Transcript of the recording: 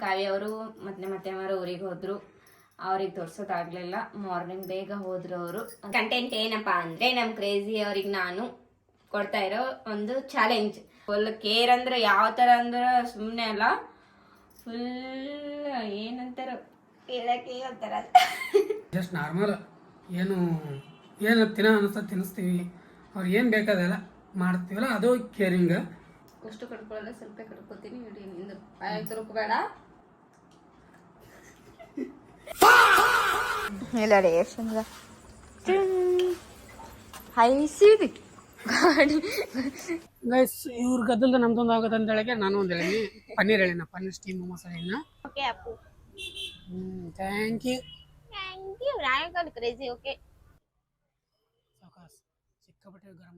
ಕಾವ್ಯ ಅವರು ಮತ್ತೆ ಅವರು ಊರಿಗೆ ಹೋದ್ರು. ಅವ್ರಿಗೆ ತೋರ್ಸೋದಾಗ್ಲಿಲ್ಲ. ಮಾರ್ನಿಂಗ್ ಬೇಗ ಹೋದ್ರು ಅವರು. ಕಂಟೆಂಟ್ ಏನಪ್ಪಾ ಅಂದ್ರೆ ನಮ್ ಕ್ರೇಜಿ ಅವ್ರಿಗೆ ನಾನು ಕೊಡ್ತಾ ಇರೋ ಒಂದು ಚಾಲೆಂಜ್. ಫುಲ್ ಕೇರ್ ಅಂದ್ರೆ ಯಾವ ತರ ಅಂದ್ರೆ ಸುಮ್ನೆ ಅಲ್ಲ, ಫುಲ್ ಏನಂತಾರ ಕೇಳಕ್ಕೆ ಹೇಳ್ತಾರ. ಜಸ್ಟ್ ನಾರ್ಮಲ್ ಏನು ತಿನ್ನ ಅನಿಸ್ತಾ ತಿನ್ನಿಸ್ತೀವಿ. ಅವ್ರು ಏನು ಬೇಕಾದೆಲ್ಲ ಮಾಡ್ತೀವಲ್ಲ ಅದು ಕೇರಿಂಗ್. ಅಷ್ಟು ಕಟ್ಕೊಳ್ಳಲ್ಲ, ಸ್ವಲ್ಪ ಕಟ್ಕೋತೀನಿ. ನಿಂದು ಆಯ್ತು ರುಬ್ಬೇಡ. ಎಲ್ಲಡೆ ಚಂದ ಹೈಸಿದಿ ಗಾಡಿ ಗೈಸ್ ಇವ್ರ ಗದ್ದಲ್ದ ನಮ್ದೊಂದು ಆಗುತ್ತೆ ಅಂತ ಹೇಳಕ್ಕೆ ನಾನು ಒಂದು ಹೇಳೀನಿ. ಪನ್ನೀರ್ ಹೇಳಿನ, ಪನ್ನೀರ್ ಸ್ಟೀಮ್ ಮೊಮೋಸ್ ಹೇಳಿನ. Okay Appu, thank you. ರಾಯಗಲ್ ಕ್ರೇಜಿ. ಓಕೆ ಸಾಕಾಸ್ ಸಿಕ್ಕಾಪಟ್ಟೆ ಗರಂ.